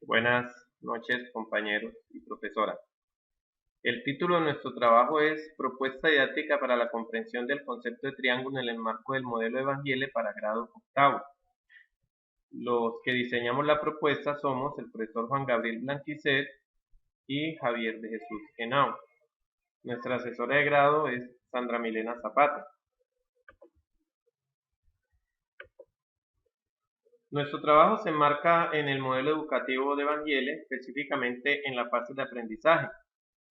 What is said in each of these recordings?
Buenas noches, compañeros y profesora. El título de nuestro trabajo es Propuesta didáctica para la comprensión del concepto de triángulo en el marco del modelo Evangele para grado octavo. Los que diseñamos la propuesta somos el profesor Juan Gabriel Blanquicet y Javier de Jesús Henao. Nuestra asesora de grado es Sandra Milena Zapata. Nuestro trabajo se enmarca en el modelo educativo de Evangele, específicamente en la fase de aprendizaje,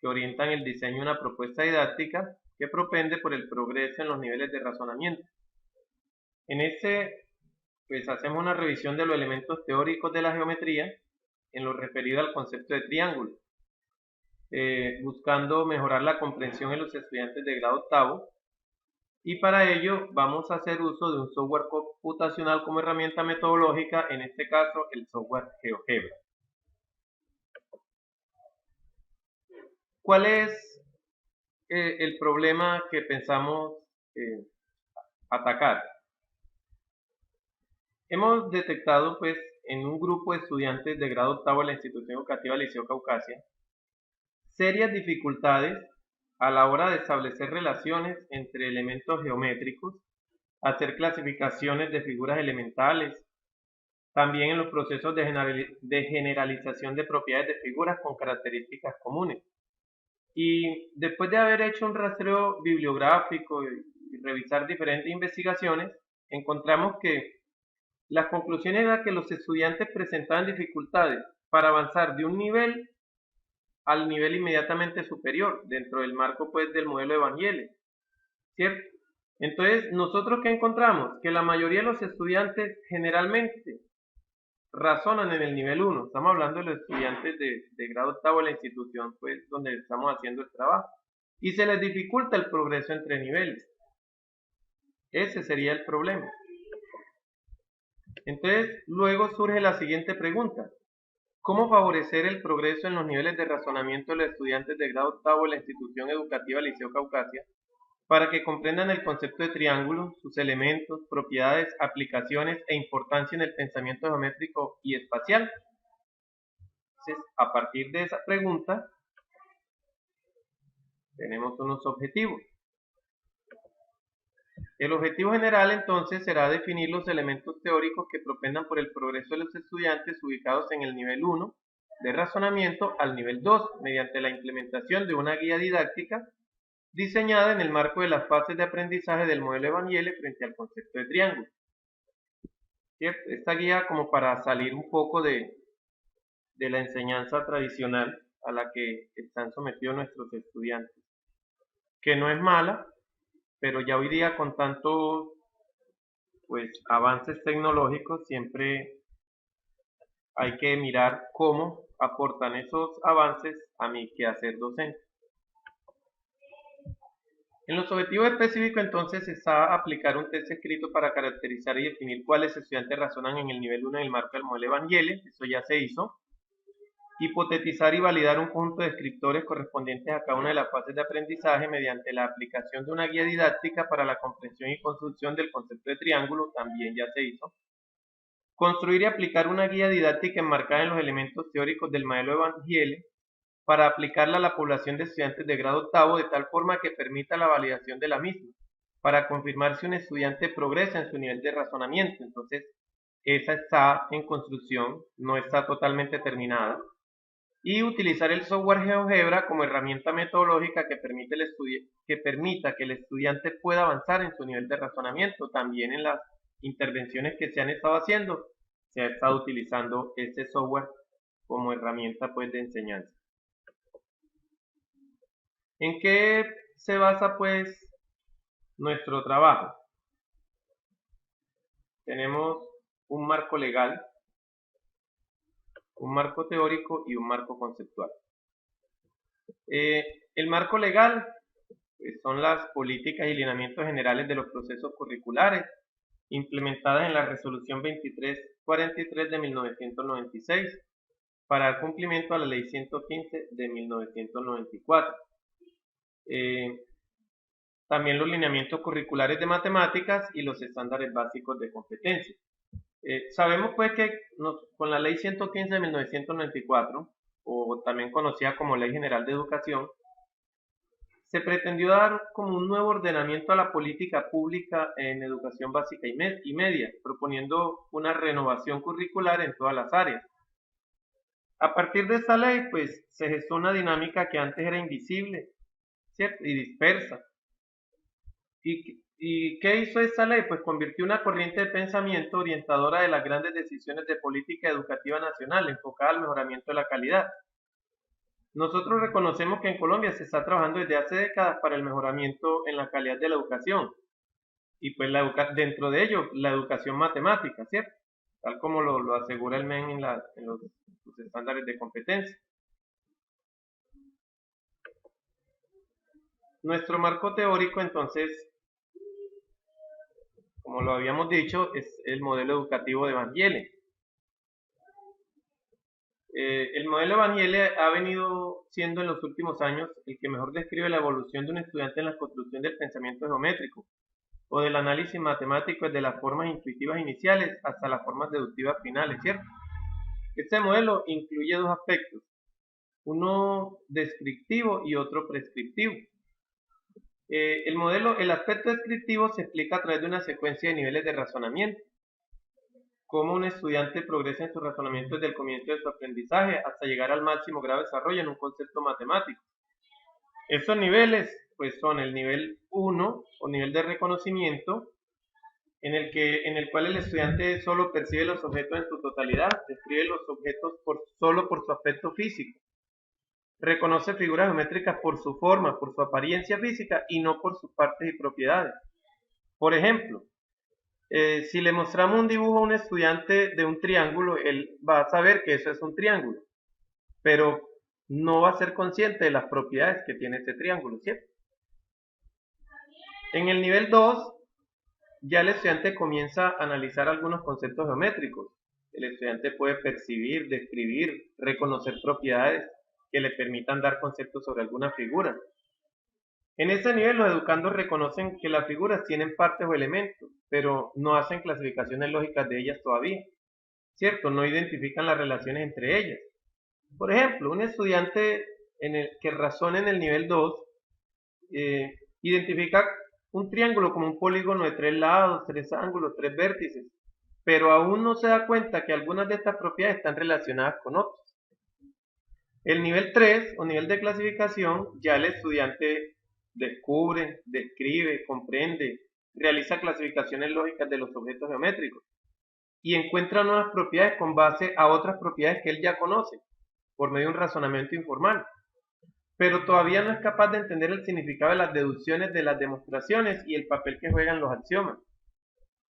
que orientan el diseño de una propuesta didáctica que propende por el progreso en los niveles de razonamiento. En este, pues hacemos una revisión de los elementos teóricos de la geometría en lo referido al concepto de triángulo, buscando mejorar la comprensión en los estudiantes de grado octavo, y para ello vamos a hacer uso de un software computacional como herramienta metodológica, en este caso el software GeoGebra. ¿Cuál es el problema que pensamos atacar? Hemos detectado, pues, en un grupo de estudiantes de grado octavo de la institución educativa Liceo Caucasia, serias dificultades a la hora de establecer relaciones entre elementos geométricos, hacer clasificaciones de figuras elementales, también en los procesos de generalización de propiedades de figuras con características comunes. Y después de haber hecho un rastreo bibliográfico y revisar diferentes investigaciones, encontramos que las conclusiones eran que los estudiantes presentaban dificultades para avanzar de un nivel al nivel inmediatamente superior, dentro del marco pues del modelo Evangele, ¿cierto? Entonces, ¿nosotros qué encontramos? Que la mayoría de los estudiantes generalmente razonan en el nivel 1. Estamos hablando de los estudiantes de grado octavo de la institución, pues, donde estamos haciendo el trabajo. Y se les dificulta el progreso entre niveles. Ese sería el problema. Entonces, luego surge la siguiente pregunta. ¿Cómo favorecer el progreso en los niveles de razonamiento de los estudiantes de grado octavo de la institución educativa Liceo Caucasia para que comprendan el concepto de triángulo, sus elementos, propiedades, aplicaciones e importancia en el pensamiento geométrico y espacial? Entonces, a partir de esa pregunta, tenemos unos objetivos. El objetivo general entonces será definir los elementos teóricos que propendan por el progreso de los estudiantes ubicados en el nivel 1 de razonamiento al nivel 2 mediante la implementación de una guía didáctica diseñada en el marco de las fases de aprendizaje del modelo Evangele frente al concepto de triángulo. ¿Cierto? Esta guía como para salir un poco de la enseñanza tradicional a la que están sometidos nuestros estudiantes, que no es mala, pero ya hoy día con tantos pues avances tecnológicos siempre hay que mirar cómo aportan esos avances a mi quehacer docente. En los objetivos específicos entonces está aplicar un test escrito para caracterizar y definir cuáles estudiantes razonan en el nivel 1 en el marco del modelo Evangele, eso ya se hizo. Hipotetizar y validar un conjunto de descriptores correspondientes a cada una de las fases de aprendizaje mediante la aplicación de una guía didáctica para la comprensión y construcción del concepto de triángulo, también ya se hizo. Construir y aplicar una guía didáctica enmarcada en los elementos teóricos del modelo Evangele para aplicarla a la población de estudiantes de grado octavo de tal forma que permita la validación de la misma, para confirmar si un estudiante progresa en su nivel de razonamiento. Entonces, esa está en construcción, no está totalmente terminada. Y utilizar el software GeoGebra como herramienta metodológica que permita que el estudiante pueda avanzar en su nivel de razonamiento. También en las intervenciones que se han estado haciendo, se ha estado utilizando este software como herramienta pues de enseñanza. ¿En qué se basa pues nuestro trabajo? Tenemos un marco legal, un marco teórico y un marco conceptual. El marco legal son las políticas y lineamientos generales de los procesos curriculares implementadas en la resolución 2343 de 1996 para el cumplimiento a la ley 115 de 1994. También los lineamientos curriculares de matemáticas y los estándares básicos de competencia. Sabemos pues que con la Ley 115 de 1994, o también conocida como Ley General de Educación, se pretendió dar como un nuevo ordenamiento a la política pública en educación básica y media, proponiendo una renovación curricular en todas las áreas. A partir de esta ley, pues se gestó una dinámica que antes era invisible, ¿cierto? Y dispersa. ¿Y qué hizo esta ley? Pues convirtió una corriente de pensamiento orientadora de las grandes decisiones de política educativa nacional, enfocada al mejoramiento de la calidad. Nosotros reconocemos que en Colombia se está trabajando desde hace décadas para el mejoramiento en la calidad de la educación y pues dentro de ello la educación matemática, ¿cierto? Tal como lo asegura el MEN en los estándares de competencia. Nuestro marco teórico, entonces, como lo habíamos dicho, es el modelo educativo de Van Yele. El modelo Van Yele ha venido siendo en los últimos años el que mejor describe la evolución de un estudiante en la construcción del pensamiento geométrico o del análisis matemático desde las formas intuitivas iniciales hasta las formas deductivas finales, ¿cierto? Este modelo incluye dos aspectos, uno descriptivo y otro prescriptivo. El aspecto descriptivo se explica a través de una secuencia de niveles de razonamiento, cómo un estudiante progresa en su razonamiento desde el comienzo de su aprendizaje hasta llegar al máximo grado de desarrollo en un concepto matemático. Esos niveles pues son el nivel 1 o nivel de reconocimiento, en el cual el estudiante solo percibe los objetos en su totalidad, describe los objetos solo por su aspecto físico, reconoce figuras geométricas por su forma, por su apariencia física y no por sus partes y propiedades. Por ejemplo, si le mostramos un dibujo a un estudiante de un triángulo, él va a saber que eso es un triángulo, pero no va a ser consciente de las propiedades que tiene ese triángulo, ¿cierto? En el nivel 2, ya el estudiante comienza a analizar algunos conceptos geométricos. El estudiante puede percibir, describir, reconocer propiedades que le permitan dar conceptos sobre alguna figura. En ese nivel los educandos reconocen que las figuras tienen partes o elementos, pero no hacen clasificaciones lógicas de ellas todavía, ¿cierto? No identifican las relaciones entre ellas. Por ejemplo, un estudiante que razona en el nivel 2 identifica un triángulo como un polígono de 3 lados, 3 ángulos, 3 vértices, pero aún no se da cuenta que algunas de estas propiedades están relacionadas con otras. El nivel 3 o nivel de clasificación, ya el estudiante descubre, describe, comprende, realiza clasificaciones lógicas de los objetos geométricos y encuentra nuevas propiedades con base a otras propiedades que él ya conoce por medio de un razonamiento informal, pero todavía no es capaz de entender el significado de las deducciones de las demostraciones y el papel que juegan los axiomas.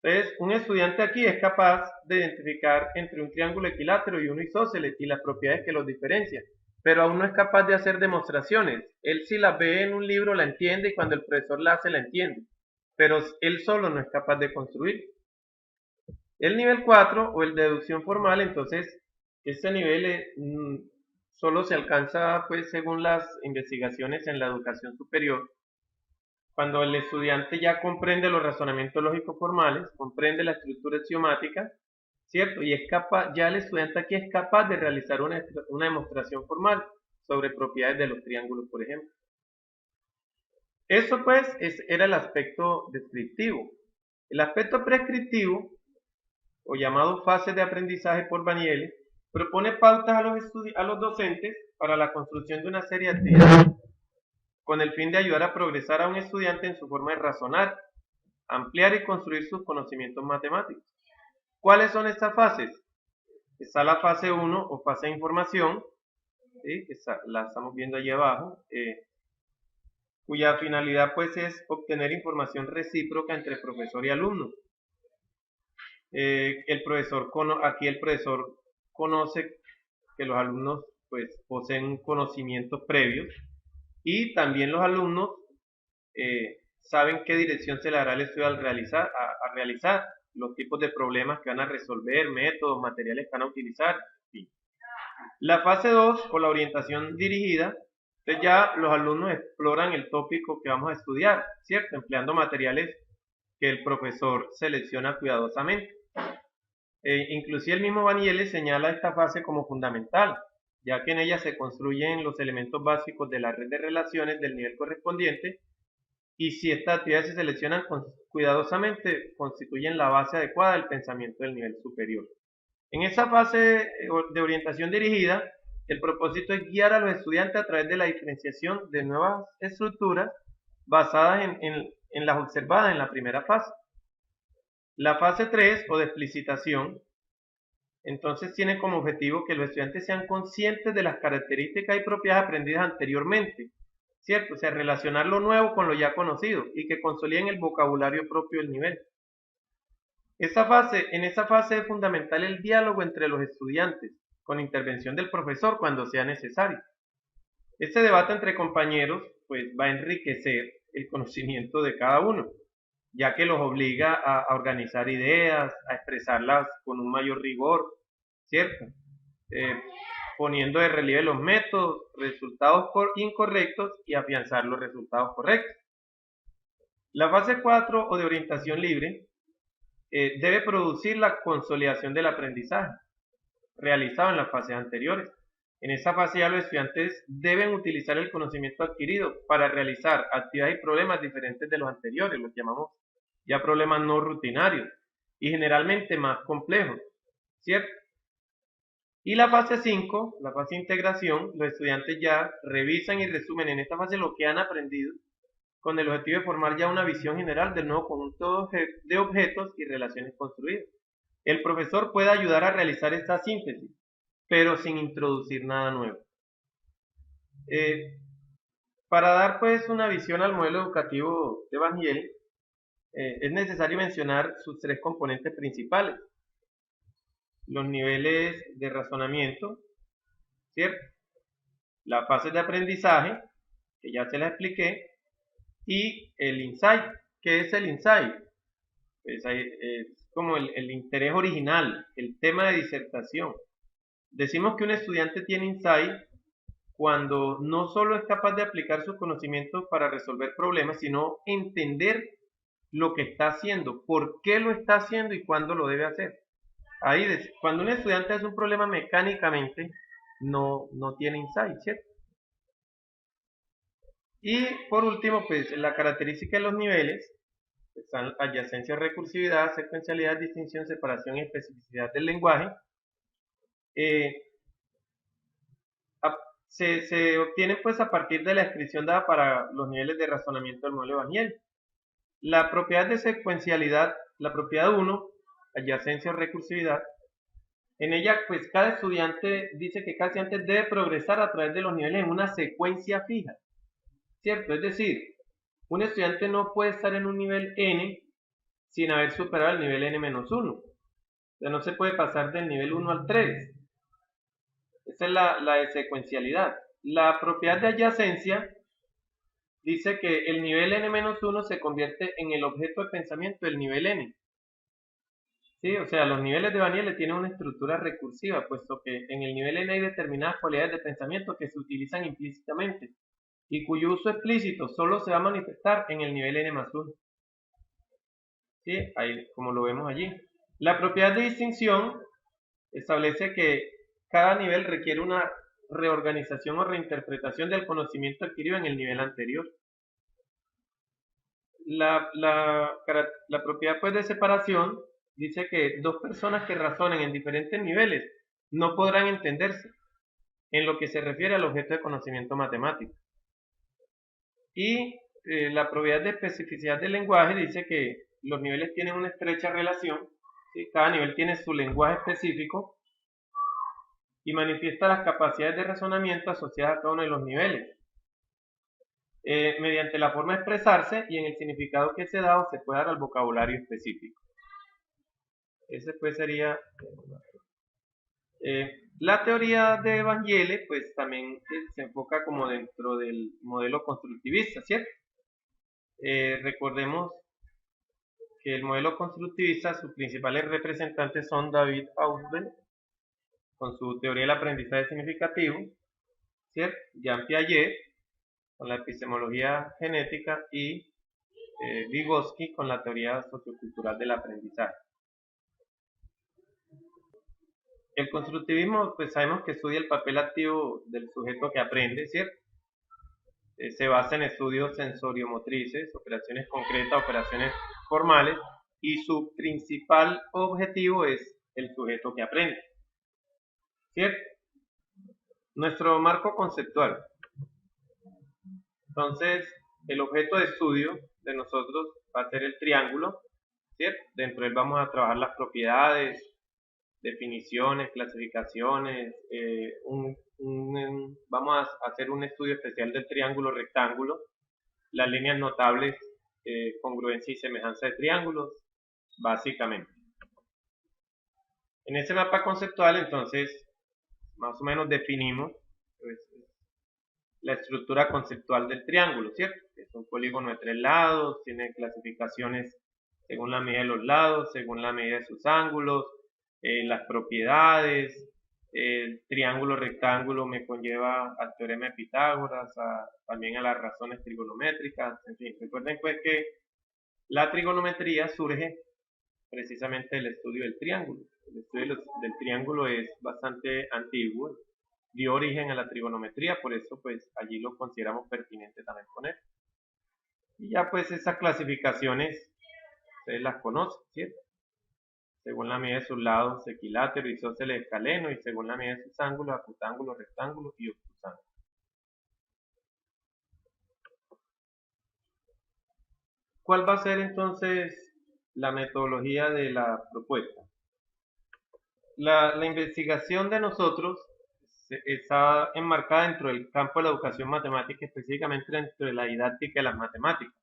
Entonces, un estudiante aquí es capaz de identificar entre un triángulo equilátero y uno isósceles y las propiedades que los diferencian, pero aún no es capaz de hacer demostraciones. Él si las ve en un libro la entiende y cuando el profesor la hace la entiende, pero él solo no es capaz de construir. El nivel 4 o el de deducción formal, entonces, este nivel solo se alcanza pues según las investigaciones en la educación superior, cuando el estudiante ya comprende los razonamientos lógicos formales, comprende la estructura axiomática, ¿cierto? Y es capaz, ya el estudiante aquí es capaz de realizar una demostración formal sobre propiedades de los triángulos, por ejemplo. Eso pues era el aspecto descriptivo. El aspecto prescriptivo, o llamado fases de aprendizaje por Van Yele, propone pautas a los docentes para la construcción de una serie de actividades con el fin de ayudar a progresar a un estudiante en su forma de razonar, ampliar y construir sus conocimientos matemáticos. ¿Cuáles son estas fases? Está la fase 1 o fase de información, ¿sí? La estamos viendo allí abajo, cuya finalidad pues es obtener información recíproca entre profesor y alumno. Aquí el profesor conoce que los alumnos pues poseen conocimientos previos y también los alumnos saben qué dirección se le dará al estudio a realizar, los tipos de problemas que van a resolver, métodos, materiales que van a utilizar, en fin. La fase 2 o la orientación dirigida, entonces ya los alumnos exploran el tópico que vamos a estudiar, ¿cierto? Empleando materiales que el profesor selecciona cuidadosamente. Inclusive el mismo Vaniele señala esta fase como fundamental, ya que en ella se construyen los elementos básicos de la red de relaciones del nivel correspondiente, y si estas actividades se seleccionan cuidadosamente, constituyen la base adecuada del pensamiento del nivel superior. En esa fase de orientación dirigida, el propósito es guiar a los estudiantes a través de la diferenciación de nuevas estructuras basadas en las observadas en la primera fase. La fase 3 o de explicitación, entonces tiene como objetivo que los estudiantes sean conscientes de las características y propiedades aprendidas anteriormente, ¿cierto? O sea, relacionar lo nuevo con lo ya conocido y que consoliden el vocabulario propio del nivel. En esa fase es fundamental el diálogo entre los estudiantes, con intervención del profesor cuando sea necesario. Este debate entre compañeros pues, va a enriquecer el conocimiento de cada uno, ya que los obliga a organizar ideas, a expresarlas con un mayor rigor, ¿cierto? Poniendo de relieve los métodos, resultados incorrectos y afianzar los resultados correctos. La fase 4 o de orientación libre debe producir la consolidación del aprendizaje realizado en las fases anteriores. En esa fase ya los estudiantes deben utilizar el conocimiento adquirido para realizar actividades y problemas diferentes de los anteriores, los llamamos ya problemas no rutinarios y generalmente más complejos, ¿cierto? Y la fase 5, la fase de integración, los estudiantes ya revisan y resumen en esta fase lo que han aprendido con el objetivo de formar ya una visión general del nuevo conjunto de objetos y relaciones construidas. El profesor puede ayudar a realizar esta síntesis, pero sin introducir nada nuevo. Para dar pues una visión al modelo educativo de Vaniele, es necesario mencionar sus tres componentes principales. Los niveles de razonamiento, ¿cierto? La fase de aprendizaje, que ya se la expliqué, y el insight. ¿Qué es el insight? Pues es como el interés original, el tema de disertación. Decimos que un estudiante tiene insight cuando no solo es capaz de aplicar sus conocimientos para resolver problemas, sino entender lo que está haciendo, por qué lo está haciendo y cuándo lo debe hacer. Ahí, cuando un estudiante hace un problema mecánicamente, no tiene insight, ¿cierto? Y por último, pues la característica de los niveles están adyacencia, recursividad, secuencialidad, distinción, separación y especificidad del lenguaje. Se obtienen pues a partir de la descripción dada para los niveles de razonamiento del modelo de Vaniele. La propiedad de secuencialidad, la propiedad 1, adyacencia o recursividad, en ella pues cada estudiante dice que cada estudiante debe progresar a través de los niveles en una secuencia fija, ¿cierto? Es decir, un estudiante no puede estar en un nivel n sin haber superado el nivel n-1. O sea, no se puede pasar del nivel 1 al 3. Esa es la de secuencialidad. La propiedad de adyacencia dice que el nivel n-1 se convierte en el objeto de pensamiento del nivel n. ¿Sí? O sea, los niveles de Vaniele tienen una estructura recursiva, puesto que en el nivel n hay determinadas cualidades de pensamiento que se utilizan implícitamente y cuyo uso explícito solo se va a manifestar en el nivel n+1. ¿Sí? Ahí, como lo vemos allí. La propiedad de distinción establece que cada nivel requiere una reorganización o reinterpretación del conocimiento adquirido en el nivel anterior. La propiedad pues, de separación dice que dos personas que razonen en diferentes niveles no podrán entenderse en lo que se refiere al objeto de conocimiento matemático. Y la propiedad de especificidad del lenguaje dice que los niveles tienen una estrecha relación, ¿sí? Cada nivel tiene su lenguaje específico y manifiesta las capacidades de razonamiento asociadas a cada uno de los niveles, mediante la forma de expresarse y en el significado que se da o se puede dar al vocabulario específico. Ese pues sería la teoría de Vaniele, pues también se enfoca como dentro del modelo constructivista, ¿cierto? Recordemos que el modelo constructivista, sus principales representantes son David Ausubel, con su teoría del aprendizaje significativo, ¿cierto? Jean Piaget, con la epistemología genética, y Vygotsky, con la teoría sociocultural del aprendizaje. El constructivismo, pues sabemos que estudia el papel activo del sujeto que aprende, ¿cierto? Se basa en estudios sensoriomotrices, operaciones concretas, operaciones formales, y su principal objetivo es el sujeto que aprende, ¿cierto? Nuestro marco conceptual. Entonces, el objeto de estudio de nosotros va a ser el triángulo, ¿cierto? Dentro de él vamos a trabajar las propiedades, definiciones, clasificaciones, vamos a hacer un estudio especial del triángulo rectángulo, las líneas notables, congruencia y semejanza de triángulos, básicamente. En ese mapa conceptual, entonces, más o menos definimos pues, la estructura conceptual del triángulo, ¿cierto? Es un polígono de 3 lados, tiene clasificaciones según la medida de los lados, según la medida de sus ángulos, las propiedades. El triángulo rectángulo me conlleva al teorema de Pitágoras, también a las razones trigonométricas. En fin, recuerden pues que la trigonometría surge precisamente del estudio del triángulo. El estudio del triángulo es bastante antiguo, dio origen a la trigonometría, por eso pues allí lo consideramos pertinente también poner. Y ya pues esas clasificaciones ustedes las conocen, ¿cierto? Según la medida de sus lados, equilátero, isósceles, escaleno, y según la medida de sus ángulos, acutángulo, rectángulo y obtusángulo. ¿Cuál va a ser entonces la metodología de la propuesta? La investigación de nosotros está enmarcada dentro del campo de la educación matemática, específicamente dentro de la didáctica de las matemáticas.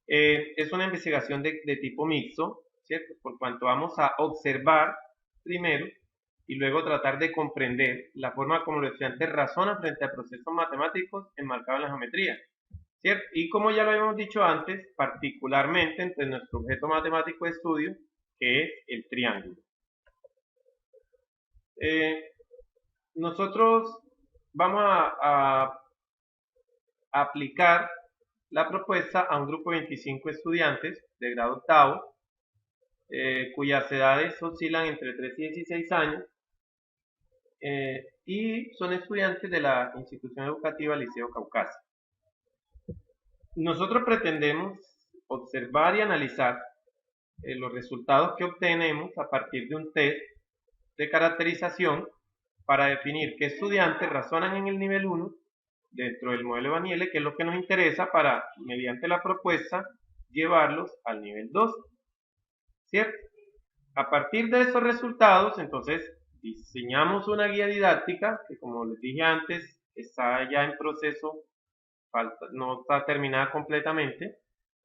Es una investigación de tipo mixto, ¿cierto? Por cuanto vamos a observar primero y luego tratar de comprender la forma como los estudiantes razonan frente a procesos matemáticos enmarcados en la geometría, ¿cierto? Y como ya lo habíamos dicho antes, particularmente entre nuestro objeto matemático de estudio, que es el triángulo. Nosotros vamos a aplicar la propuesta a un grupo de 25 estudiantes de grado octavo, cuyas edades oscilan entre 3 y 16 años, y son estudiantes de la institución educativa Liceo Caucasia. Nosotros pretendemos observar y analizar los resultados que obtenemos a partir de un test de caracterización para definir qué estudiantes razonan en el nivel 1 dentro del modelo de Daniele, que es lo que nos interesa para, mediante la propuesta, llevarlos al nivel 2, ¿cierto? A partir de esos resultados, entonces, diseñamos una guía didáctica que, como les dije antes, está ya en proceso, no está terminada completamente,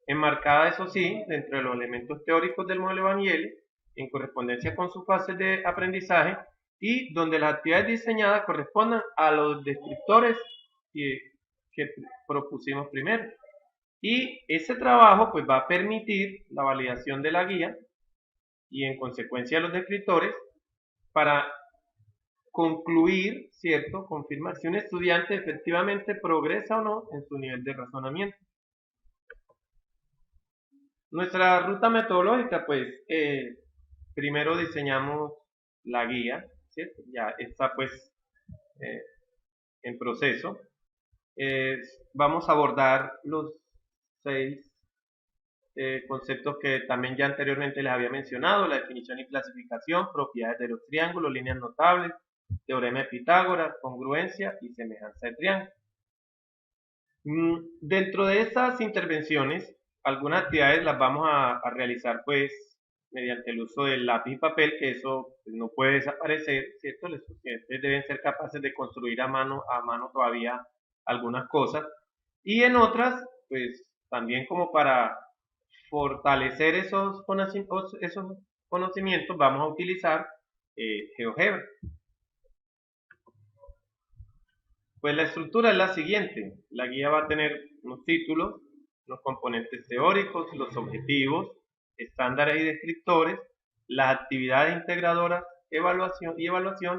enmarcada, eso sí, dentro de los elementos teóricos del modelo de Daniele, en correspondencia con sus fases de aprendizaje, y donde las actividades diseñadas correspondan a los descriptores que propusimos primero. Y ese trabajo pues va a permitir la validación de la guía y en consecuencia los descriptores para concluir, ¿cierto? Confirmar si un estudiante efectivamente progresa o no en su nivel de razonamiento. Nuestra ruta metodológica, pues, primero diseñamos la guía, ¿cierto? Ya está pues en proceso. Vamos a abordar los 6 conceptos que también ya anteriormente les había mencionado: la definición y clasificación, propiedades de los triángulos, líneas notables, teorema de Pitágoras, congruencia y semejanza de triángulos. Dentro de esas intervenciones, algunas actividades las vamos a realizar pues mediante el uso del lápiz y papel, que eso pues, no puede desaparecer, ¿cierto? Los estudiantes deben ser capaces de construir a mano todavía algunas cosas, y en otras, pues también como para fortalecer esos conocimientos, vamos a utilizar GeoGebra. Pues la estructura es la siguiente: la guía va a tener unos títulos, los componentes teóricos, los objetivos, estándares y descriptores, las actividades integradoras, evaluación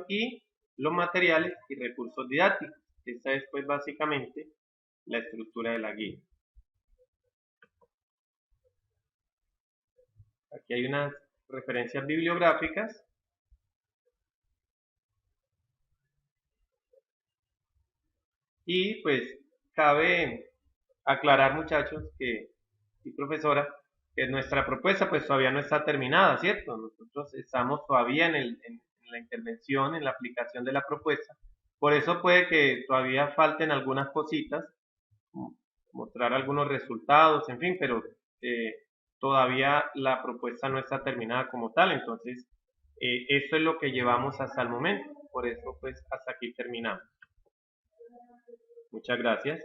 y los materiales y recursos didácticos. Esa es pues básicamente la estructura de la guía. Aquí hay unas referencias bibliográficas Y pues cabe aclarar, muchachos, y profesora, que nuestra propuesta pues todavía no está terminada, ¿cierto? Nosotros estamos todavía en la intervención, en la aplicación de la propuesta. Por eso puede que todavía falten algunas cositas, mostrar algunos resultados, en fin, pero eh, todavía la propuesta no está terminada como tal. Entonces, esto es lo que llevamos hasta el momento. Por eso, pues, hasta aquí terminamos. Muchas gracias.